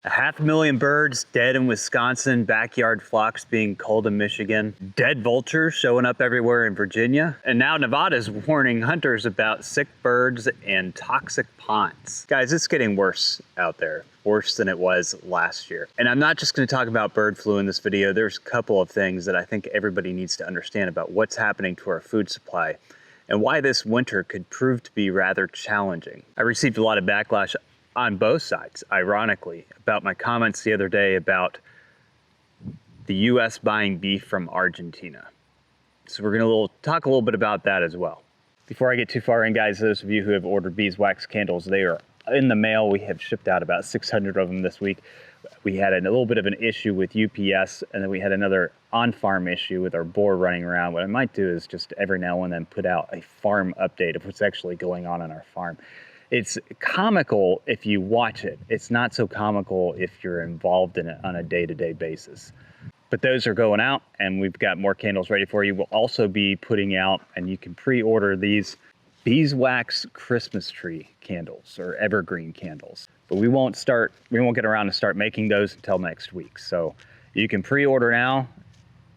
500,000 birds dead in Wisconsin, backyard flocks being culled in Michigan, dead vultures showing up everywhere in Virginia, and now Nevada's warning hunters about sick birds and toxic ponds. Guys, it's getting worse out there, worse than it was last year. And I'm not just going to talk about bird flu in this video. There's a couple of things that I think everybody needs to understand about what's happening to our food supply and why this winter could prove to be rather challenging. I received a lot of backlash on both sides, ironically, about my comments the other day about the US buying beef from Argentina. So we're going to talk a little bit about that as well. Before I get too far in, guys, those of you who have ordered beeswax candles, they are in the mail. We have shipped out about 600 of them this week. We had a little bit of an issue with UPS, and then we had another on-farm issue with our boar running around. What I might do is just every now and then put out a farm update of what's actually going on our farm. It's comical if you watch it. It's not so comical if you're involved in it on a day-to-day basis. But those are going out, and we've got more candles ready for you. We'll also be putting out, and you can pre-order these beeswax Christmas tree candles or evergreen candles. But we won't get around to start making those until next week. So you can pre-order now,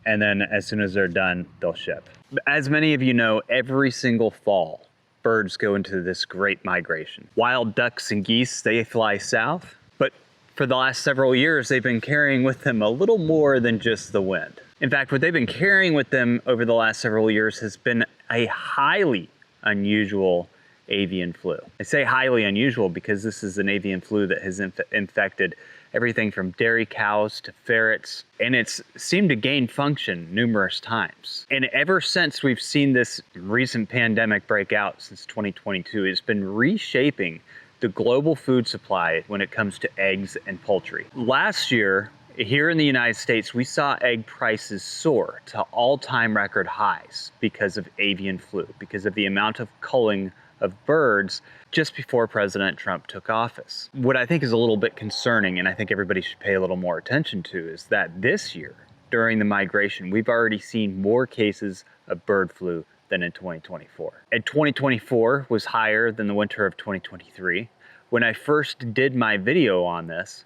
and then as soon as they're done, they'll ship. As many of you know, every single fall, birds go into this great migration. Wild ducks and geese, they fly south, but for the last several years, they've been carrying with them a little more than just the wind. In fact, what they've been carrying with them over the last several years has been a highly unusual avian flu. I say highly unusual because this is an avian flu that has infected everything from dairy cows to ferrets, and it's seemed to gain function numerous times. And ever since we've seen this recent pandemic break out since 2022, it's been reshaping the global food supply when it comes to eggs and poultry. Last year, here in the United States, we saw egg prices soar to all-time record highs because of avian flu, because of the amount of culling of birds just before President Trump took office. What I think is a little bit concerning, and I think everybody should pay a little more attention to, is that this year, during the migration, we've already seen more cases of bird flu than in 2024. And 2024 was higher than the winter of 2023. When I first did my video on this,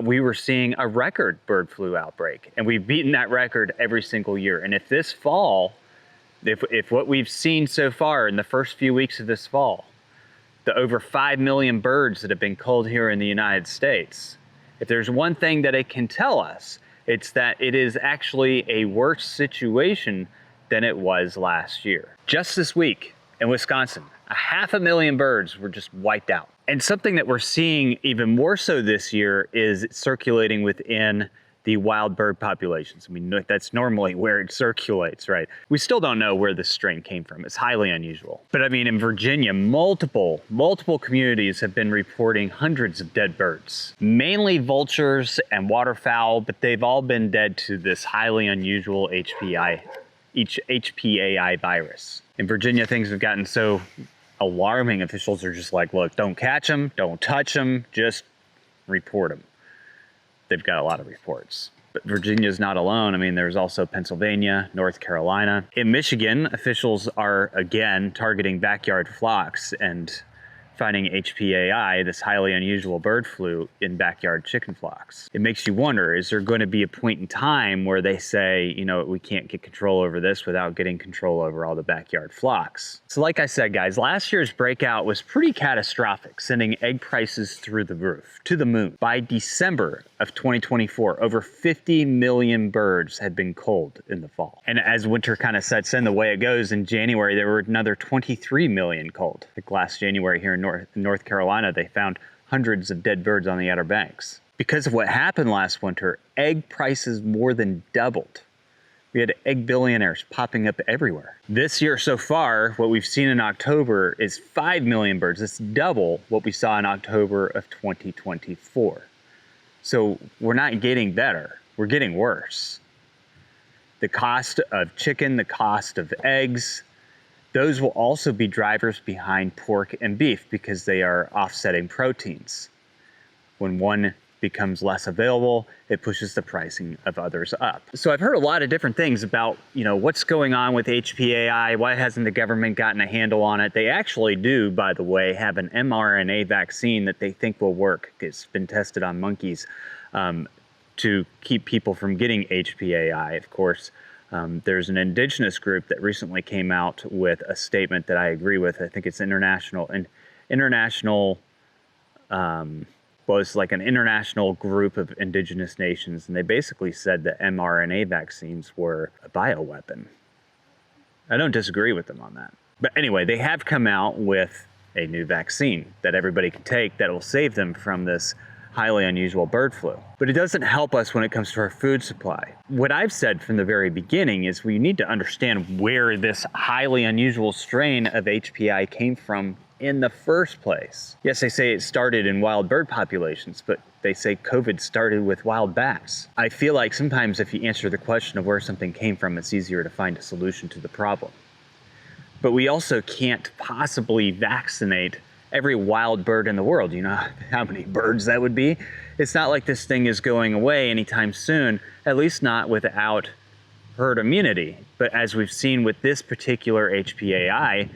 we were seeing a record bird flu outbreak, and we've beaten that record every single year. And if this fall, if what we've seen so far in the first few weeks of this fall, the over 5 million birds that have been culled here in the United States, if there's one thing that it can tell us, it's that it is actually a worse situation than it was last year. Just this week in Wisconsin, 500,000 birds were just wiped out. And something that we're seeing even more so this year is circulating within the wild bird populations. I mean, that's normally where it circulates, right? We still don't know where this strain came from. It's highly unusual. But I mean, in Virginia, multiple communities have been reporting hundreds of dead birds, mainly vultures and waterfowl, but they've all been dead to this highly unusual HPAI virus. In Virginia, things have gotten so alarming, officials are just like, look, don't catch them, don't touch them, just report them. They've got a lot of reports. But Virginia's not alone. I mean, there's also Pennsylvania, North Carolina. In Michigan, officials are again targeting backyard flocks and finding HPAI, this highly unusual bird flu, in backyard chicken flocks. It makes you wonder, is there going to be a point in time where they say, you know, we can't get control over this without getting control over all the backyard flocks? So like I said, guys, last year's breakout was pretty catastrophic, sending egg prices through the roof, to the moon. By December of 2024, over 50 million birds had been culled in the fall. And as winter kind of sets in, the way it goes, in January, there were another 23 million culled. Like last January here in North Carolina, they found hundreds of dead birds on the Outer Banks. Because of what happened last winter, egg prices more than doubled. We had egg billionaires popping up everywhere. This year so far, what we've seen in October is 5 million birds. It's double what we saw in October of 2024. So we're not getting better, we're getting worse. The cost of chicken, the cost of eggs, those will also be drivers behind pork and beef because they are offsetting proteins. When one becomes less available, it pushes the pricing of others up. So I've heard a lot of different things about, what's going on with HPAI, why hasn't the government gotten a handle on it? They actually do, by the way, have an mRNA vaccine that they think will work. It's been tested on monkeys to keep people from getting HPAI. Of course, there's an indigenous group that recently came out with a statement that I agree with. I think it's was like an international group of indigenous nations, and they basically said that mRNA vaccines were a bioweapon. I don't disagree with them on that. But anyway, they have come out with a new vaccine that everybody can take that will save them from this highly unusual bird flu. But it doesn't help us when it comes to our food supply. What I've said from the very beginning is we need to understand where this highly unusual strain of HPI came from in the first place. Yes, they say it started in wild bird populations, but they say COVID started with wild bats. I feel like sometimes if you answer the question of where something came from, it's easier to find a solution to the problem. But we also can't possibly vaccinate every wild bird in the world. You know how many birds that would be? It's not like this thing is going away anytime soon, at least not without herd immunity. But as we've seen with this particular HPAI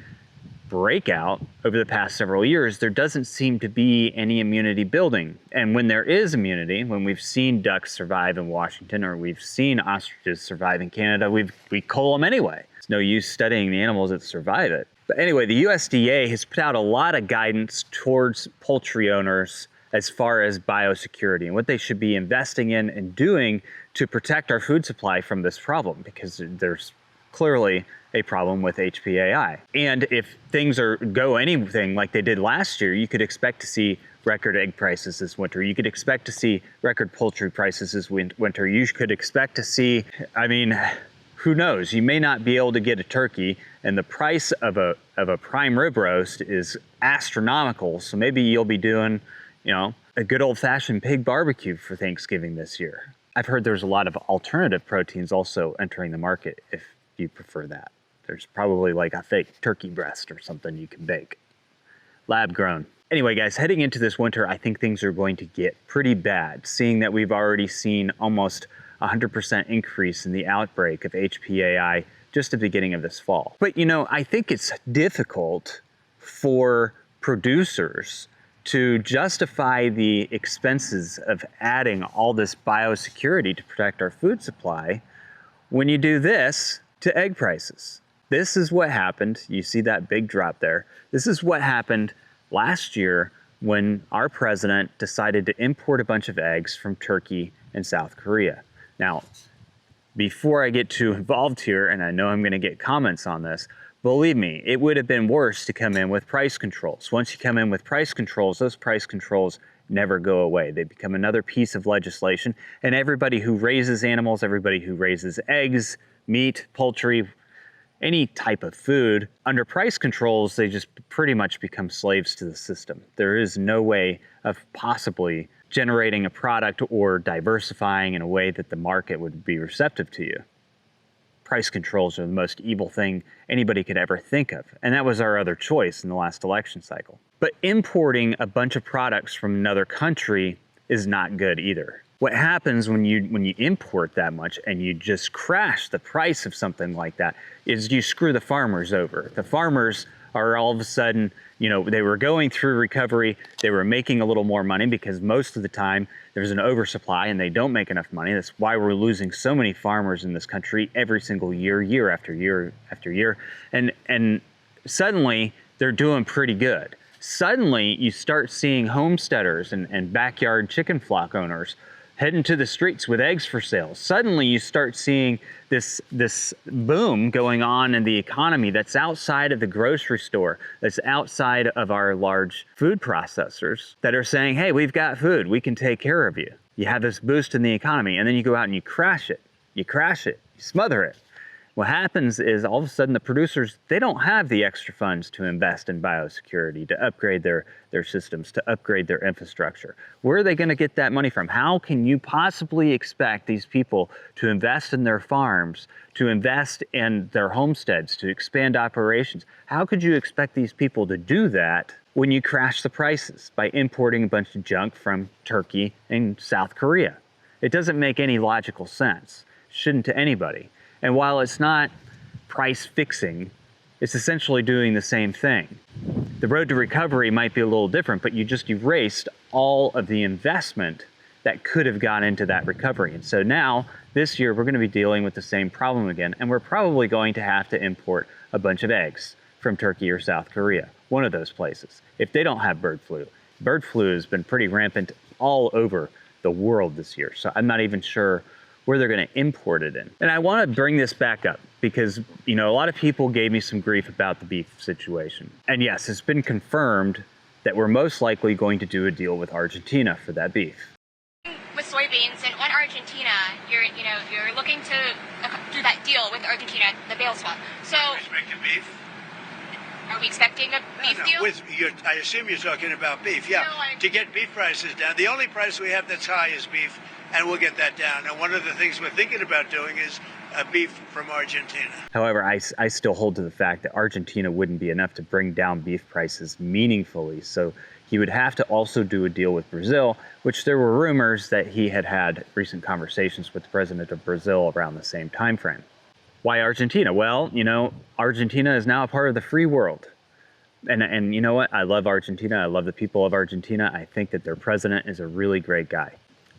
breakout over the past several years, there doesn't seem to be any immunity building. And when there is immunity, when we've seen ducks survive in Washington or we've seen ostriches survive in Canada, we cull them anyway. It's no use studying the animals that survive it. But anyway, the USDA has put out a lot of guidance towards poultry owners as far as biosecurity and what they should be investing in and doing to protect our food supply from this problem, because there's clearly a problem with HPAI. And if things go anything like they did last year, you could expect to see record egg prices this winter. You could expect to see record poultry prices this winter. You could expect to see, who knows? You may not be able to get a turkey, and the price of a prime rib roast is astronomical. So maybe you'll be doing, a good old-fashioned pig barbecue for Thanksgiving this year. I've heard there's a lot of alternative proteins also entering the market if you prefer that. There's probably like a fake turkey breast or something you can bake. Lab grown. Anyway, guys, heading into this winter, I think things are going to get pretty bad, seeing that we've already seen almost 100% increase in the outbreak of HPAI just at the beginning of this fall. But I think it's difficult for producers to justify the expenses of adding all this biosecurity to protect our food supply when you do this to egg prices. This is what happened. You see that big drop there. This is what happened last year when our president decided to import a bunch of eggs from Turkey and South Korea. Now, before I get too involved here, and I know I'm going to get comments on this, believe me, it would have been worse to come in with price controls. Once you come in with price controls, those price controls never go away. They become another piece of legislation, and everybody who raises animals, everybody who raises eggs, meat, poultry, any type of food, under price controls, they just pretty much become slaves to the system. There is no way of possibly generating a product or diversifying in a way that the market would be receptive to you. Price controls are the most evil thing anybody could ever think of, and that was our other choice in the last election cycle. But importing a bunch of products from another country is not good either. What happens when you import that much and you just crash the price of something like that is you screw the farmers over. The farmers are all of a sudden, they were going through recovery, they were making a little more money because most of the time there's an oversupply and they don't make enough money. That's why we're losing so many farmers in this country every single year, year after year after year. And suddenly they're doing pretty good. Suddenly you start seeing homesteaders and backyard chicken flock owners heading to the streets with eggs for sale. Suddenly you start seeing this boom going on in the economy that's outside of the grocery store, that's outside of our large food processors that are saying, hey, we've got food, we can take care of you. You have this boost in the economy, and then you go out and you crash it, you smother it. What happens is all of a sudden the producers, they don't have the extra funds to invest in biosecurity, to upgrade their systems, to upgrade their infrastructure. Where are they going to get that money from? How can you possibly expect these people to invest in their farms, to invest in their homesteads, to expand operations? How could you expect these people to do that when you crash the prices by importing a bunch of junk from Turkey and South Korea? It doesn't make any logical sense. Shouldn't to anybody. And while it's not price fixing, it's essentially doing the same thing. The road to recovery might be a little different, but you just erased all of the investment that could have gone into that recovery. And so now, this year, we're going to be dealing with the same problem again, and we're probably going to have to import a bunch of eggs from Turkey or South Korea, one of those places, if they don't have bird flu. Bird flu has been pretty rampant all over the world this year, so I'm not even sure where they're going to import it in. And I want to bring this back up because, a lot of people gave me some grief about the beef situation. And yes, it's been confirmed that we're most likely going to do a deal with Argentina for that beef. With soybeans, and on Argentina, you're looking to do that deal with Argentina, the bale swap. So, Expecting beef? are we expecting a beef deal? I assume you're talking about beef, yeah. No, to get beef prices down. The only price we have that's high is beef, and we'll get that down. And one of the things we're thinking about doing is beef from Argentina. However, I still hold to the fact that Argentina wouldn't be enough to bring down beef prices meaningfully. So he would have to also do a deal with Brazil, which there were rumors that he had recent conversations with the president of Brazil around the same time frame. Why Argentina? Well, Argentina is now a part of the free world. And you know what? I love Argentina. I love the people of Argentina. I think that their president is a really great guy.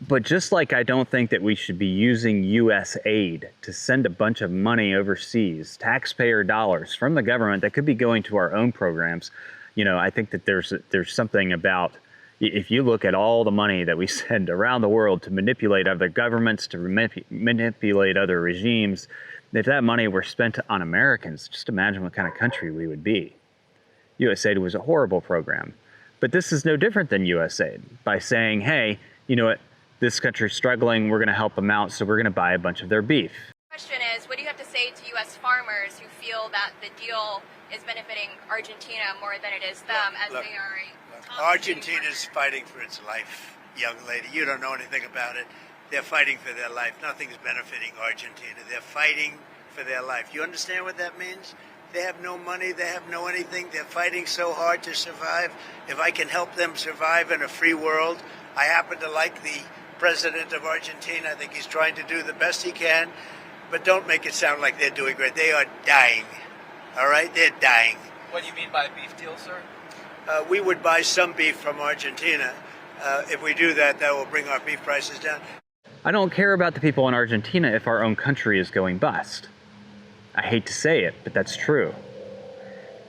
But just like I don't think that we should be using U.S. aid to send a bunch of money overseas, taxpayer dollars from the government that could be going to our own programs, I think that there's something about, if you look at all the money that we send around the world to manipulate other governments, to manipulate other regimes, if that money were spent on Americans, just imagine what kind of country we would be. USAID was a horrible program. But this is no different than USAID by saying, hey, you know what, this country's struggling, we're going to help them out, so we're going to buy a bunch of their beef. The question is, what do you have to say to U.S. farmers who feel that the deal is benefiting Argentina more than it is them, they are Argentina's fighting for its life, young lady. You don't know anything about it. They're fighting for their life. Nothing's benefiting Argentina. They're fighting for their life. You understand what that means? They have no money. They have no anything. They're fighting so hard to survive. If I can help them survive in a free world, I happen to like the president of Argentina. I think he's trying to do the best he can. But don't make it sound like they're doing great. They are dying. All right? They're dying. What do you mean by a beef deal, sir? We would buy some beef from Argentina. If we do that, that will bring our beef prices down. I don't care about the people in Argentina if our own country is going bust. I hate to say it, but that's true.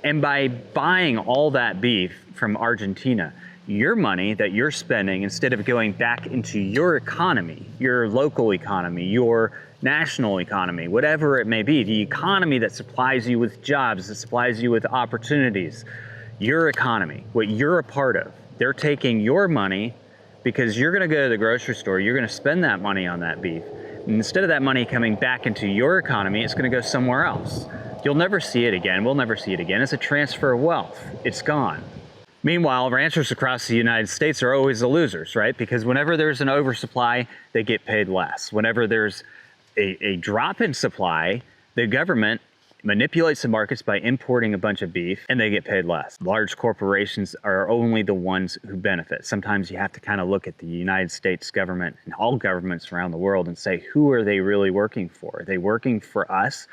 And by buying all that beef from Argentina, your money that you're spending, instead of going back into your economy, your local economy, your national economy, whatever it may be, the economy that supplies you with jobs, that supplies you with opportunities, your economy, what you're a part of, they're taking your money because you're going to go to the grocery store, you're going to spend that money on that beef. And instead of that money coming back into your economy, it's going to go somewhere else. You'll never see it again. We'll never see it again. It's a transfer of wealth. It's gone. Meanwhile, ranchers across the United States are always the losers, right? Because whenever there's an oversupply, they get paid less. Whenever there's a drop in supply, the government manipulates the markets by importing a bunch of beef, and they get paid less. Large corporations are only the ones who benefit. Sometimes you have to kind of look at the United States government and all governments around the world and say, who are they really working for? Are they working for us,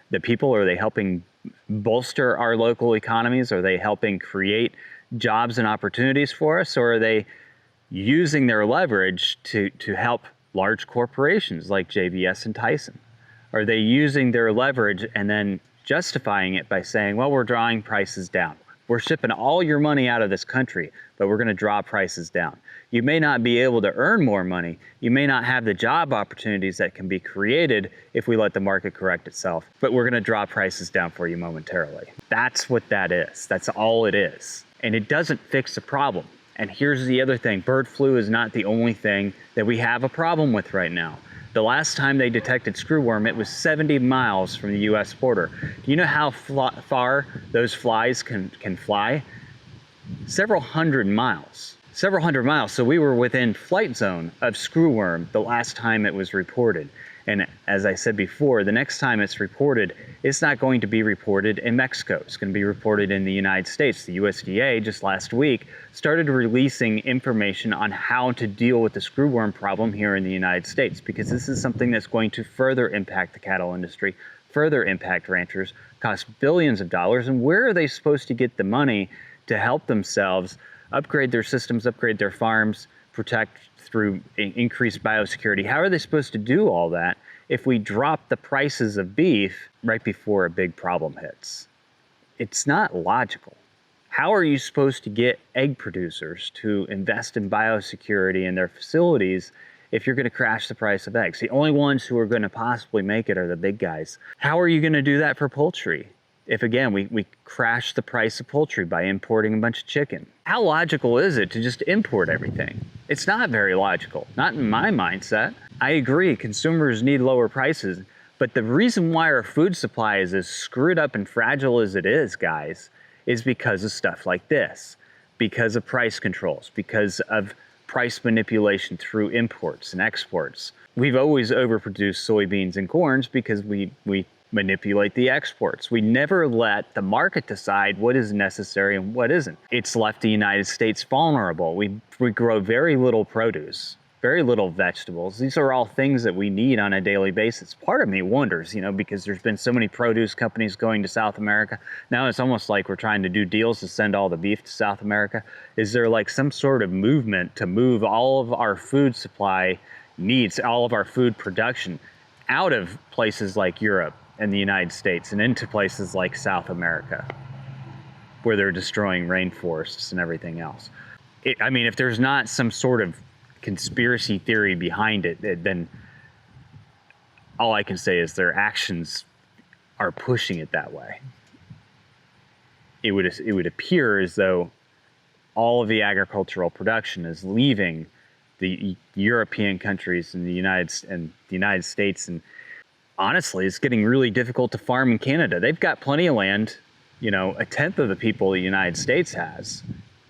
the people? Are they helping bolster our local economies? Are they helping create jobs and opportunities for us? Or are they using their leverage to help large corporations like JBS and Tyson? Are they using their leverage and then justifying it by saying, well, we're drawing prices down. We're shipping all your money out of this country, but we're going to draw prices down. You may not be able to earn more money. You may not have the job opportunities that can be created if we let the market correct itself, but we're going to draw prices down for you momentarily. That's what that is. That's all it is. And it doesn't fix the problem. And here's the other thing. Bird flu is not the only thing that we have a problem with right now. The last time they detected screwworm, it was 70 miles from the US border. Do you know how far those flies can fly? Several hundred miles. Several hundred miles. So we were within flight zone of screwworm the last time it was reported. And as I said before, the next time it's reported, it's not going to be reported in Mexico. It's going to be reported in the United States. The USDA just last week started releasing information on how to deal with the screwworm problem here in the United States, because this is something that's going to further impact the cattle industry, further impact ranchers, cost billions of dollars. And where are they supposed to get the money to help themselves upgrade their systems, upgrade their farms, protect through increased biosecurity? How are they supposed to do all that if we drop the prices of beef right before a big problem hits? It's not logical. How are you supposed to get egg producers to invest in biosecurity in their facilities if you're going to crash the price of eggs? The only ones who are going to possibly make it are the big guys. How are you going to do that for poultry if, again, we crash the price of poultry by importing a bunch of chicken? How logical is it to just import everything? It's not very logical, not in my mindset. I agree, consumers need lower prices, but the reason why our food supply is as screwed up and fragile as it is, guys, is because of stuff like this, because of price controls, because of price manipulation through imports and exports. We've always overproduced soybeans and corns because we manipulate the exports. We never let the market decide what is necessary and what isn't. It's left the United States vulnerable. We grow very little produce, very little vegetables. These are all things that we need on a daily basis. Part of me wonders, because there's been so many produce companies going to South America. Now it's almost like we're trying to do deals to send all the beef to South America. Is there like some sort of movement to move all of our food supply needs, all of our food production out of places like Europe and the United States and into places like South America, where they're destroying rainforests and everything else? If there's not some sort of conspiracy theory behind it, then all I can say is their actions are pushing it that way. It would appear as though all of the agricultural production is leaving the European countries and the United States, and honestly, it's getting really difficult to farm in Canada. They've got plenty of land, a tenth of the people the United States has.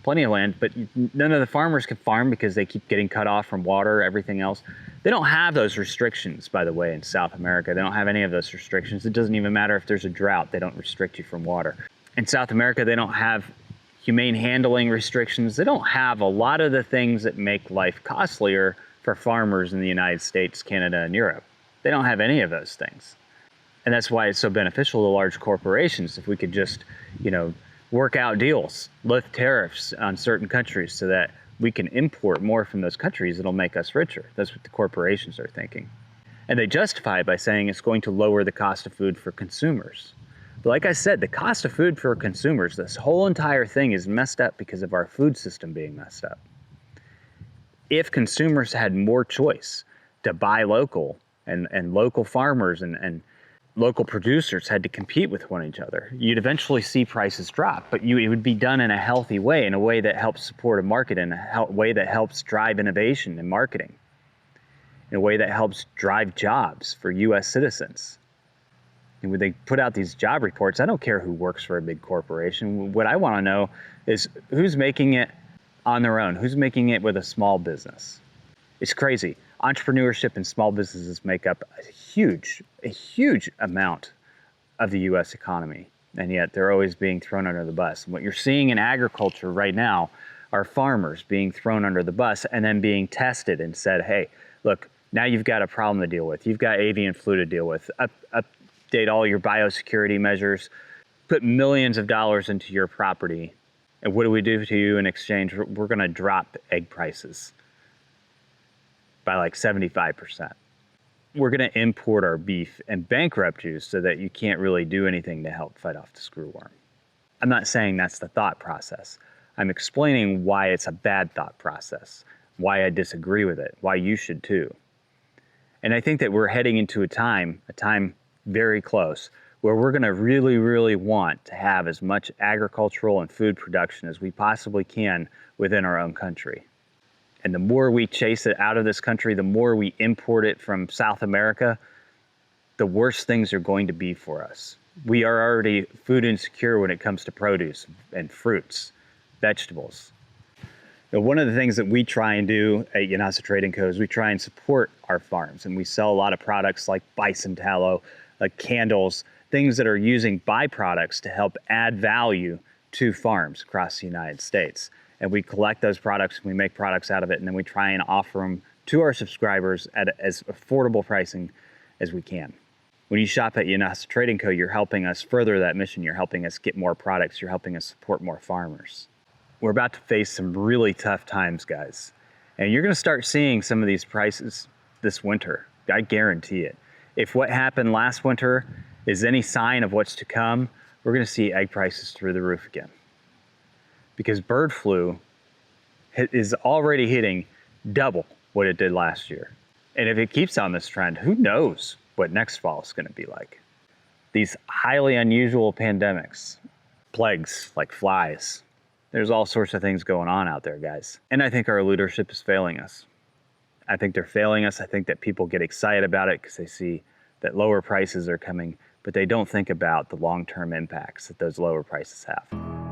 Plenty of land, but none of the farmers can farm because they keep getting cut off from water, everything else. They don't have those restrictions, by the way, in South America. They don't have any of those restrictions. It doesn't even matter if there's a drought. They don't restrict you from water. In South America, they don't have humane handling restrictions. They don't have a lot of the things that make life costlier for farmers in the United States, Canada, and Europe. They don't have any of those things. And that's why it's so beneficial to large corporations. If we could just, work out deals, lift tariffs on certain countries so that we can import more from those countries, it'll make us richer. That's what the corporations are thinking. And they justify it by saying it's going to lower the cost of food for consumers. But like I said, the cost of food for consumers, this whole entire thing is messed up because of our food system being messed up. If consumers had more choice to buy local and local farmers and local producers had to compete with one another, you'd eventually see prices drop, but it would be done in a healthy way, in a way that helps support a market, in a way that helps drive innovation and marketing, in a way that helps drive jobs for U.S. citizens. And when they put out these job reports, I don't care who works for a big corporation. What I want to know is who's making it on their own, who's making it with a small business. It's crazy. Entrepreneurship and small businesses make up a huge amount of the U.S. economy, and yet they're always being thrown under the bus. And what you're seeing in agriculture right now are farmers being thrown under the bus and then being tested and said, hey, look, now you've got a problem to deal with. You've got avian flu to deal with. Update all your biosecurity measures, put millions of dollars into your property, and what do we do to you in exchange? We're going to drop egg prices by like 75%. We're going to import our beef and bankrupt you so that you can't really do anything to help fight off the screwworm. I'm not saying that's the thought process. I'm explaining why it's a bad thought process, why I disagree with it, why you should too. And I think that we're heading into a time very close, where we're going to really want to have as much agricultural and food production as we possibly can within our own country. And the more we chase it out of this country, the more we import it from South America, the worse things are going to be for us. We are already food insecure when it comes to produce and fruits, vegetables. Now, one of the things that we try and do at Yanasa Trading Co. is we try and support our farms, and we sell a lot of products like bison tallow, like candles, things that are using byproducts to help add value to farms across the United States. And we collect those products, and we make products out of it, and then we try and offer them to our subscribers at as affordable pricing as we can. When you shop at Yanasa Trading Co., you're helping us further that mission. You're helping us get more products. You're helping us support more farmers. We're about to face some really tough times, guys. And you're going to start seeing some of these prices this winter. I guarantee it. If what happened last winter is any sign of what's to come, we're going to see egg prices through the roof again. Because bird flu is already hitting double what it did last year. And if it keeps on this trend, who knows what next fall is going to be like. These highly unusual pandemics, plagues like flies, there's all sorts of things going on out there, guys. And I think our leadership is failing us. I think they're failing us. I think that people get excited about it because they see that lower prices are coming, but they don't think about the long-term impacts that those lower prices have.